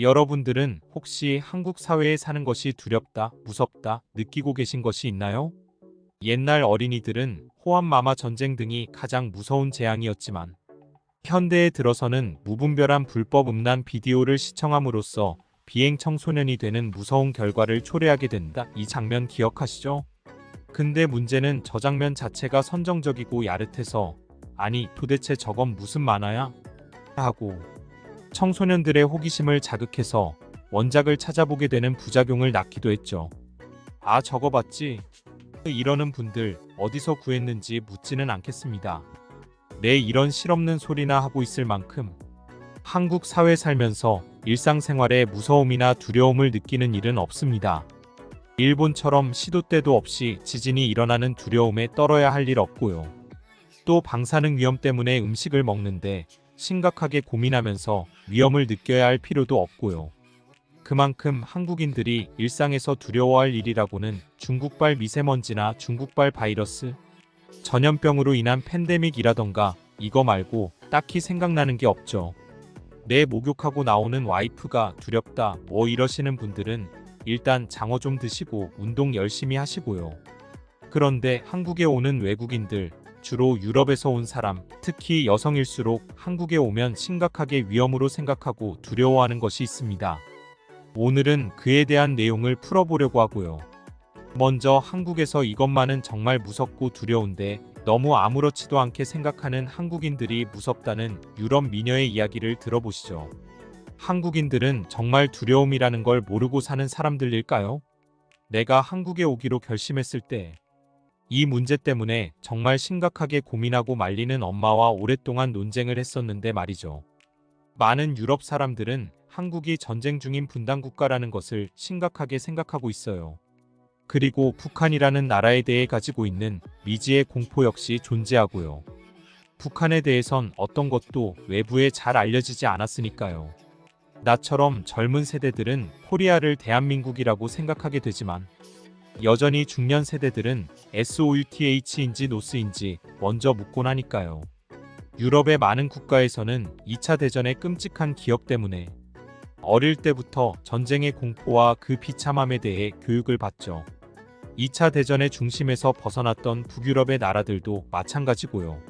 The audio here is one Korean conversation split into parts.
여러분들은 혹시 한국 사회에 사는 것이 두렵다, 무섭다 느끼고 계신 것이 있나요? 옛날 어린이들은 호환마마 전쟁 등이 가장 무서운 재앙이었지만 현대에 들어서는 무분별한 불법 음란 비디오를 시청함으로써 비행 청소년이 되는 무서운 결과를 초래하게 된다. 이 장면 기억하시죠? 근데 문제는 저 장면 자체가 선정적이고 야릇해서 아니 도대체 저건 무슨 만화야? 하고 청소년들의 호기심을 자극해서 원작을 찾아보게 되는 부작용을 낳기도 했죠. 아 저거 봤지? 이러는 분들 어디서 구했는지 묻지는 않겠습니다. 내 이런 실없는 소리나 하고 있을 만큼 한국 사회 살면서 일상생활에 무서움이나 두려움을 느끼는 일은 없습니다. 일본처럼 시도 때도 없이 지진이 일어나는 두려움에 떨어야 할 일 없고요. 또 방사능 위험 때문에 음식을 먹는데 심각하게 고민하면서 위험을 느껴야 할 필요도 없고요. 그만큼 한국인들이 일상에서 두려워할 일이라고는 중국발 미세먼지나 중국발 바이러스, 전염병으로 인한 팬데믹이라던가 이거 말고 딱히 생각나는 게 없죠. 내 목욕하고 나오는 와이프가 두렵다 뭐 이러시는 분들은 일단 장어 좀 드시고 운동 열심히 하시고요. 그런데 한국에 오는 외국인들, 주로 유럽에서 온 사람, 특히 여성일수록 한국에 오면 심각하게 위험으로 생각하고 두려워하는 것이 있습니다. 오늘은 그에 대한 내용을 풀어보려고 하고요. 먼저 한국에서 이것만은 정말 무섭고 두려운데 너무 아무렇지도 않게 생각하는 한국인들이 무섭다는 유럽 미녀의 이야기를 들어보시죠. 한국인들은 정말 두려움이라는 걸 모르고 사는 사람들일까요? 내가 한국에 오기로 결심했을 때 이 문제 때문에 정말 심각하게 고민하고 말리는 엄마와 오랫동안 논쟁을 했었는데 말이죠. 많은 유럽 사람들은 한국이 전쟁 중인 분단 국가라는 것을 심각하게 생각하고 있어요. 그리고 북한이라는 나라에 대해 가지고 있는 미지의 공포 역시 존재하고요. 북한에 대해선 어떤 것도 외부에 잘 알려지지 않았으니까요. 나처럼 젊은 세대들은 코리아를 대한민국이라고 생각하게 되지만 여전히 중년 세대들은 SOUTH인지 노스인지 먼저 묻곤 하니까요. 유럽의 많은 국가에서는 2차 대전의 끔찍한 기억 때문에 어릴 때부터 전쟁의 공포와 그 비참함에 대해 교육을 받죠. 2차 대전의 중심에서 벗어났던 북유럽의 나라들도 마찬가지고요.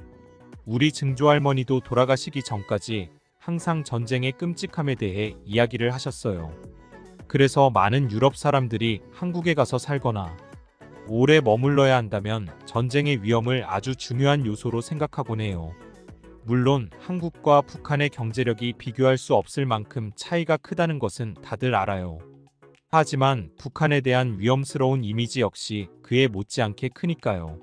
우리 증조할머니도 돌아가시기 전까지 항상 전쟁의 끔찍함에 대해 이야기를 하셨어요. 그래서 많은 유럽 사람들이 한국에 가서 살거나 오래 머물러야 한다면 전쟁의 위험을 아주 중요한 요소로 생각하곤 해요. 물론 한국과 북한의 경제력이 비교할 수 없을 만큼 차이가 크다는 것은 다들 알아요. 하지만 북한에 대한 위험스러운 이미지 역시 그에 못지않게 크니까요.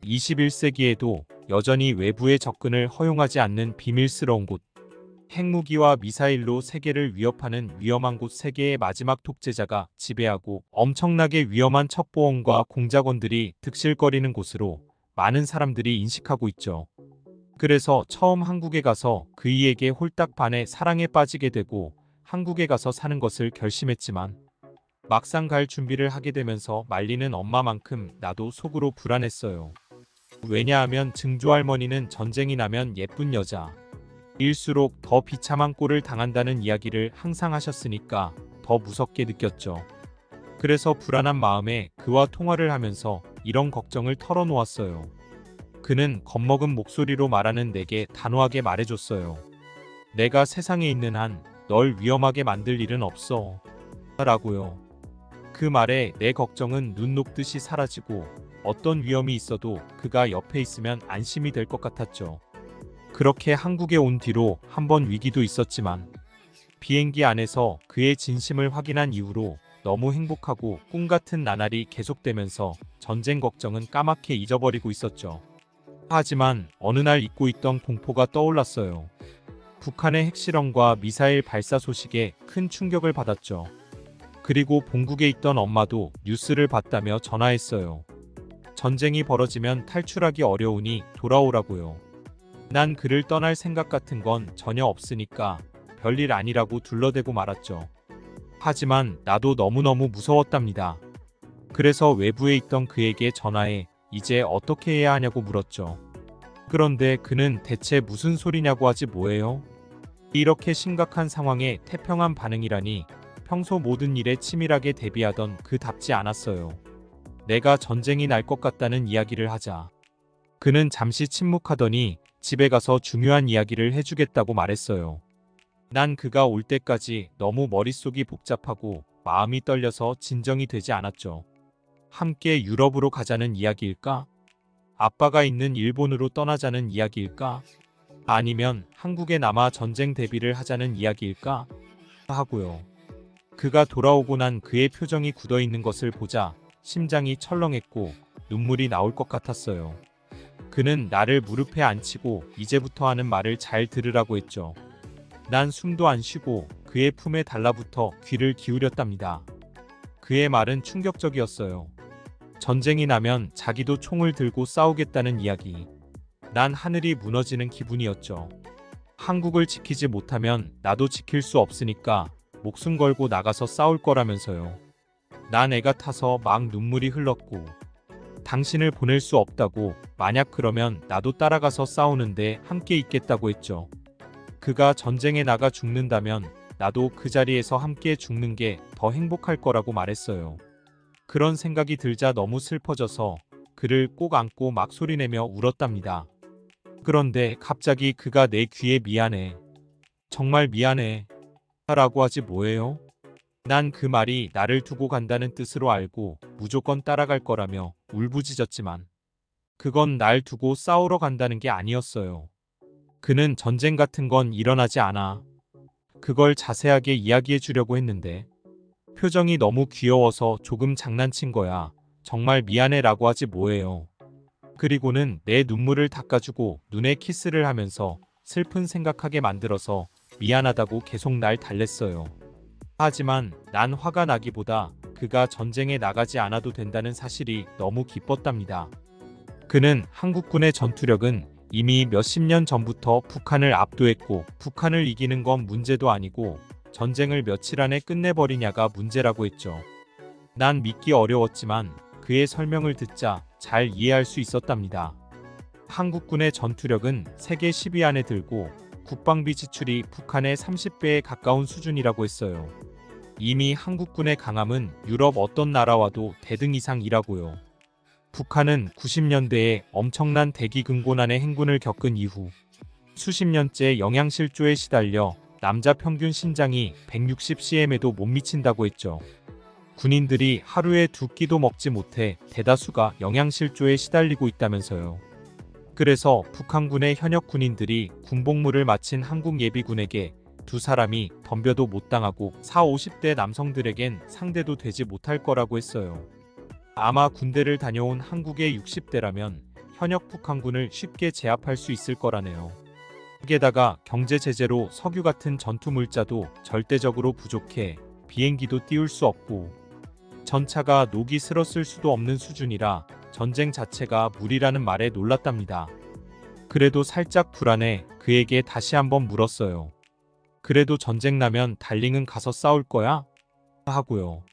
21세기에도 여전히 외부의 접근을 허용하지 않는 비밀스러운 곳, 핵무기와 미사일로 세계를 위협하는 위험한 곳, 세계의 마지막 독재자가 지배하고 엄청나게 위험한 첩보원과 공작원들이 득실거리는 곳으로 많은 사람들이 인식하고 있죠. 그래서 처음 한국에 가서 그이에게 홀딱 반해 사랑에 빠지게 되고 한국에 가서 사는 것을 결심했지만 막상 갈 준비를 하게 되면서 말리는 엄마만큼 나도 속으로 불안했어요. 왜냐하면 증조할머니는 전쟁이 나면 예쁜 여자 일수록 더 비참한 꼴을 당한다는 이야기를 항상 하셨으니까 더 무섭게 느꼈죠. 그래서 불안한 마음에 그와 통화를 하면서 이런 걱정을 털어놓았어요. 그는 겁먹은 목소리로 말하는 내게 단호하게 말해줬어요. 내가 세상에 있는 한 널 위험하게 만들 일은 없어. 라고요. 그 말에 내 걱정은 눈 녹듯이 사라지고 어떤 위험이 있어도 그가 옆에 있으면 안심이 될 것 같았죠. 그렇게 한국에 온 뒤로 한번 위기도 있었지만 비행기 안에서 그의 진심을 확인한 이후로 너무 행복하고 꿈같은 나날이 계속되면서 전쟁 걱정은 까맣게 잊어버리고 있었죠. 하지만 어느 날 잊고 있던 공포가 떠올랐어요. 북한의 핵실험과 미사일 발사 소식에 큰 충격을 받았죠. 그리고 본국에 있던 엄마도 뉴스를 봤다며 전화했어요. 전쟁이 벌어지면 탈출하기 어려우니 돌아오라고요. 난 그를 떠날 생각 같은 건 전혀 없으니까 별일 아니라고 둘러대고 말았죠. 하지만 나도 너무너무 무서웠답니다. 그래서 외부에 있던 그에게 전화해 이제 어떻게 해야 하냐고 물었죠. 그런데 그는 대체 무슨 소리냐고 하지 뭐예요? 이렇게 심각한 상황에 태평한 반응이라니 평소 모든 일에 치밀하게 대비하던 그답지 않았어요. 내가 전쟁이 날 것 같다는 이야기를 하자 그는 잠시 침묵하더니 집에 가서 중요한 이야기를 해주겠다고 말했어요. 난 그가 올 때까지 너무 머릿속이 복잡하고 마음이 떨려서 진정이 되지 않았죠. 함께 유럽으로 가자는 이야기일까? 아빠가 있는 일본으로 떠나자는 이야기일까? 아니면 한국에 남아 전쟁 대비를 하자는 이야기일까? 하고요. 그가 돌아오고 난 그의 표정이 굳어 있는 것을 보자 심장이 철렁했고 눈물이 나올 것 같았어요. 그는 나를 무릎에 앉히고 이제부터 하는 말을 잘 들으라고 했죠. 난 숨도 안 쉬고 그의 품에 달라붙어 귀를 기울였답니다. 그의 말은 충격적이었어요. 전쟁이 나면 자기도 총을 들고 싸우겠다는 이야기. 난 하늘이 무너지는 기분이었죠. 한국을 지키지 못하면 나도 지킬 수 없으니까 목숨 걸고 나가서 싸울 거라면서요. 난 애가 타서 막 눈물이 흘렀고 당신을 보낼 수 없다고 만약 그러면 나도 따라가서 싸우는데 함께 있겠다고 했죠. 그가 전쟁에 나가 죽는다면 나도 그 자리에서 함께 죽는 게 더 행복할 거라고 말했어요. 그런 생각이 들자 너무 슬퍼져서 그를 꼭 안고 막 소리내며 울었답니다. 그런데 갑자기 그가 내 귀에 미안해. 정말 미안해. 라고 하지 뭐예요? 난 그 말이 나를 두고 간다는 뜻으로 알고 무조건 따라갈 거라며 울부짖었지만 그건 날 두고 싸우러 간다는 게 아니었어요. 그는 전쟁 같은 건 일어나지 않아. 그걸 자세하게 이야기해 주려고 했는데 표정이 너무 귀여워서 조금 장난친 거야. 정말 미안해 라고 하지 뭐예요. 그리고는 내 눈물을 닦아주고 눈에 키스를 하면서 슬픈 생각하게 만들어서 미안하다고 계속 날 달랬어요. 하지만 난 화가 나기보다 그가 전쟁에 나가지 않아도 된다는 사실이 너무 기뻤답니다. 그는 한국군의 전투력은 이미 몇십 년 전부터 북한을 압도했고 북한을 이기는 건 문제도 아니고 전쟁을 며칠 안에 끝내버리냐가 문제라고 했죠. 난 믿기 어려웠지만 그의 설명을 듣자 잘 이해할 수 있었답니다. 한국군의 전투력은 세계 10위 안에 들고 국방비 지출이 북한의 30배에 가까운 수준이라고 했어요. 이미 한국군의 강함은 유럽 어떤 나라와도 대등 이상이라고요. 북한은 90년대에 엄청난 대기근고난의 행군을 겪은 이후 수십 년째 영양실조에 시달려 남자 평균 신장이 160cm에도 못 미친다고 했죠. 군인들이 하루에 2끼도 먹지 못해 대다수가 영양실조에 시달리고 있다면서요. 그래서 북한군의 현역 군인들이 군복무를 마친 한국 예비군에게 두 사람이 덤벼도 못 당하고 40, 50대 남성들에겐 상대도 되지 못할 거라고 했어요. 아마 군대를 다녀온 한국의 60대라면 현역 북한군을 쉽게 제압할 수 있을 거라네요. 게다가 경제 제재로 석유 같은 전투 물자도 절대적으로 부족해 비행기도 띄울 수 없고 전차가 녹이 슬었을 수도 없는 수준이라 전쟁 자체가 무리라는 말에 놀랐답니다. 그래도 살짝 불안해 그에게 다시 한번 물었어요. 그래도 전쟁 나면 달링은 가서 싸울 거야? 하고요.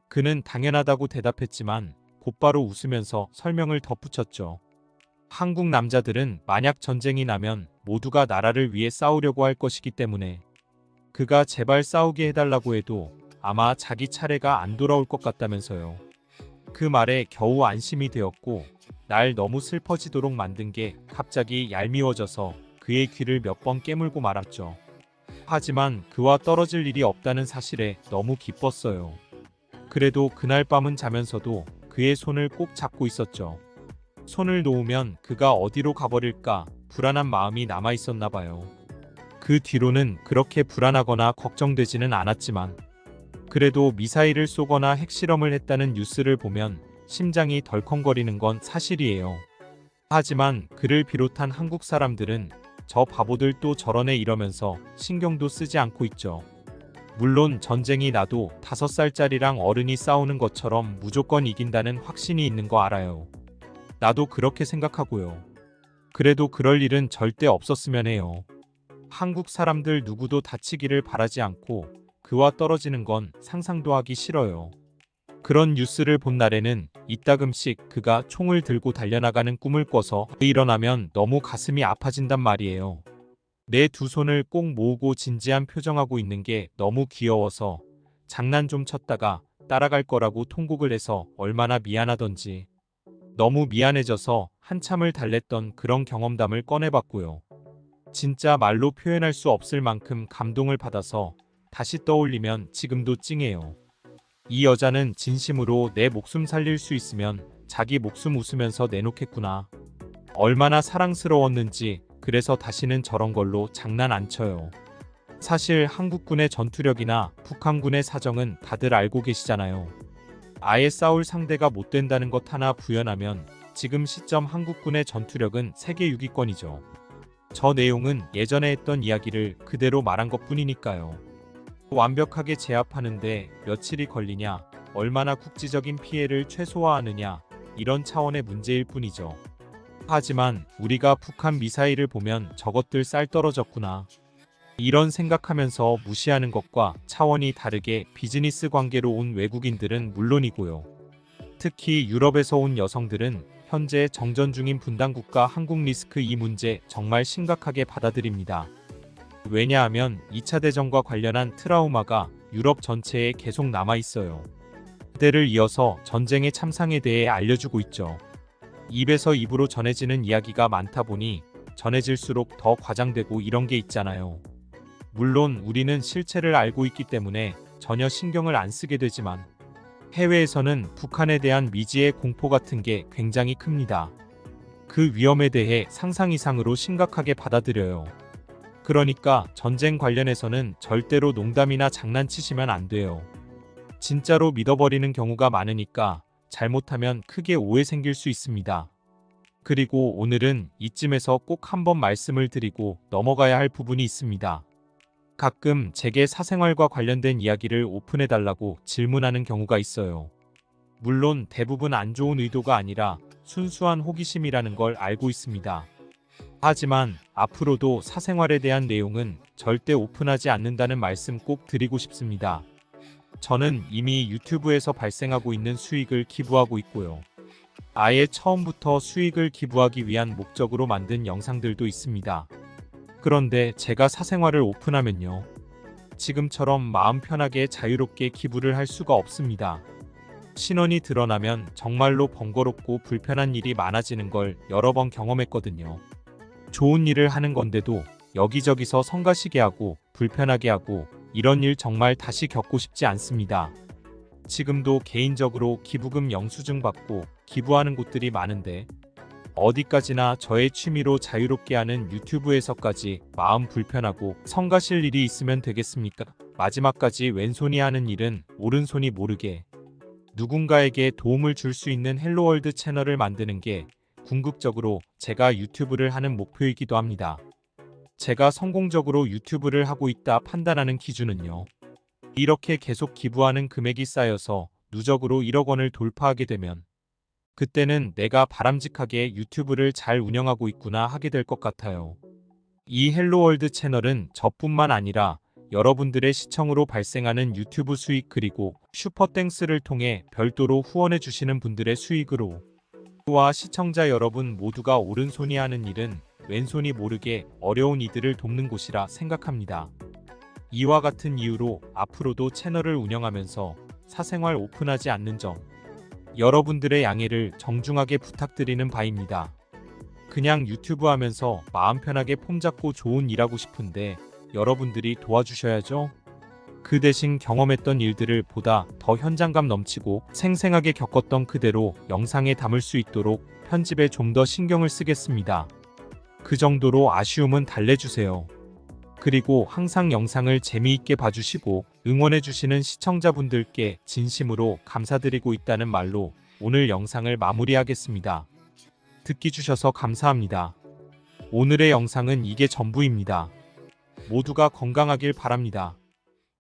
그는 당연하다고 대답했지만 곧바로 웃으면서 설명을 덧붙였죠. 한국 남자들은 만약 전쟁이 나면 모두가 나라를 위해 싸우려고 할 것이기 때문에 그가 제발 싸우게 해달라고 해도 아마 자기 차례가 안 돌아올 것 같다면서요. 그 말에 겨우 안심이 되었고 날 너무 슬퍼지도록 만든 게 갑자기 얄미워져서 그의 귀를 몇 번 깨물고 말았죠. 하지만 그와 떨어질 일이 없다는 사실에 너무 기뻤어요. 그래도 그날 밤은 자면서도 그의 손을 꼭 잡고 있었죠. 손을 놓으면 그가 어디로 가버릴까 불안한 마음이 남아 있었나 봐요. 그 뒤로는 그렇게 불안하거나 걱정되지는 않았지만 그래도 미사일을 쏘거나 핵실험을 했다는 뉴스를 보면 심장이 덜컹거리는 건 사실이에요. 하지만 그를 비롯한 한국 사람들은 저 바보들 또 저러네 이러면서 신경도 쓰지 않고 있죠. 물론 전쟁이 나도 5살짜리랑 어른이 싸우는 것처럼 무조건 이긴다는 확신이 있는 거 알아요. 나도 그렇게 생각하고요. 그래도 그럴 일은 절대 없었으면 해요. 한국 사람들 누구도 다치기를 바라지 않고 그와 떨어지는 건 상상도 하기 싫어요. 그런 뉴스를 본 날에는 이따금씩 그가 총을 들고 달려나가는 꿈을 꿔서 일어나면 너무 가슴이 아파진단 말이에요. 내 두 손을 꼭 모으고 진지한 표정하고 있는 게 너무 귀여워서 장난 좀 쳤다가 따라갈 거라고 통곡을 해서 얼마나 미안하던지. 너무 미안해져서 한참을 달랬던 그런 경험담을 꺼내봤고요. 진짜 말로 표현할 수 없을 만큼 감동을 받아서 다시 떠올리면 지금도 찡해요. 이 여자는 진심으로 내 목숨 살릴 수 있으면 자기 목숨 웃으면서 내놓겠구나. 얼마나 사랑스러웠는지. 그래서 다시는 저런 걸로 장난 안 쳐요. 사실 한국군의 전투력이나 북한군의 사정은 다들 알고 계시잖아요. 아예 싸울 상대가 못 된다는 것 하나 부연하면 지금 시점 한국군의 전투력은 세계 6위권이죠. 저 내용은 예전에 했던 이야기를 그대로 말한 것뿐이니까요. 완벽하게 제압하는데 며칠이 걸리냐, 얼마나 국지적인 피해를 최소화하느냐, 이런 차원의 문제일 뿐이죠. 하지만 우리가 북한 미사일을 보면 저것들 쌀 떨어졌구나. 이런 생각하면서 무시하는 것과 차원이 다르게 비즈니스 관계로 온 외국인들은 물론이고요. 특히 유럽에서 온 여성들은 현재 정전 중인 분단국가 한국 리스크 이 문제 정말 심각하게 받아들입니다. 왜냐하면 2차 대전과 관련한 트라우마가 유럽 전체에 계속 남아 있어요. 그때를 이어서 전쟁의 참상에 대해 알려주고 있죠. 입에서 입으로 전해지는 이야기가 많다 보니 전해질수록 더 과장되고 이런 게 있잖아요. 물론 우리는 실체를 알고 있기 때문에 전혀 신경을 안 쓰게 되지만 해외에서는 북한에 대한 미지의 공포 같은 게 굉장히 큽니다. 그 위험에 대해 상상 이상으로 심각하게 받아들여요. 그러니까 전쟁 관련해서는 절대로 농담이나 장난치시면 안 돼요. 진짜로 믿어버리는 경우가 많으니까 잘못하면 크게 오해 생길 수 있습니다. 그리고 오늘은 이쯤에서 꼭 한번 말씀을 드리고 넘어가야 할 부분이 있습니다. 가끔 제게 사생활과 관련된 이야기를 오픈해달라고 질문하는 경우가 있어요. 물론 대부분 안 좋은 의도가 아니라 순수한 호기심이라는 걸 알고 있습니다. 하지만 앞으로도 사생활에 대한 내용은 절대 오픈하지 않는다는 말씀 꼭 드리고 싶습니다. 저는 이미 유튜브에서 발생하고 있는 수익을 기부하고 있고요. 아예 처음부터 수익을 기부하기 위한 목적으로 만든 영상들도 있습니다. 그런데 제가 사생활을 오픈하면요. 지금처럼 마음 편하게 자유롭게 기부를 할 수가 없습니다. 신원이 드러나면 정말로 번거롭고 불편한 일이 많아지는 걸 여러 번 경험했거든요. 좋은 일을 하는 건데도 여기저기서 성가시게 하고 불편하게 하고 이런 일 정말 다시 겪고 싶지 않습니다. 지금도 개인적으로 기부금 영수증 받고 기부하는 곳들이 많은데 어디까지나 저의 취미로 자유롭게 하는 유튜브에서까지 마음 불편하고 성가실 일이 있으면 되겠습니까? 마지막까지 왼손이 하는 일은 오른손이 모르게 누군가에게 도움을 줄 수 있는 헬로월드 채널을 만드는 게 궁극적으로 제가 유튜브를 하는 목표이기도 합니다. 제가 성공적으로 유튜브를 하고 있다 판단하는 기준은요. 이렇게 계속 기부하는 금액이 쌓여서 누적으로 1억 원을 돌파하게 되면 그때는 내가 바람직하게 유튜브를 잘 운영하고 있구나 하게 될 것 같아요. 이 헬로월드 채널은 저뿐만 아니라 여러분들의 시청으로 발생하는 유튜브 수익 그리고 슈퍼땡스를 통해 별도로 후원해 주시는 분들의 수익으로 와 시청자 여러분 모두가 오른손이 하는 일은 왼손이 모르게 어려운 이들을 돕는 곳이라 생각합니다. 이와 같은 이유로 앞으로도 채널을 운영하면서 사생활 오픈하지 않는 점 여러분들의 양해를 정중하게 부탁드리는 바입니다. 그냥 유튜브 하면서 마음 편하게 폼 잡고 좋은 일하고 싶은데 여러분들이 도와주셔야죠. 그 대신 경험했던 일들을 보다 더 현장감 넘치고 생생하게 겪었던 그대로 영상에 담을 수 있도록 편집에 좀 더 신경을 쓰겠습니다. 그 정도로 아쉬움은 달래주세요. 그리고 항상 영상을 재미있게 봐주시고 응원해주시는 시청자분들께 진심으로 감사드리고 있다는 말로 오늘 영상을 마무리하겠습니다. 듣기 주셔서 감사합니다. 오늘의 영상은 이게 전부입니다. 모두가 건강하길 바랍니다.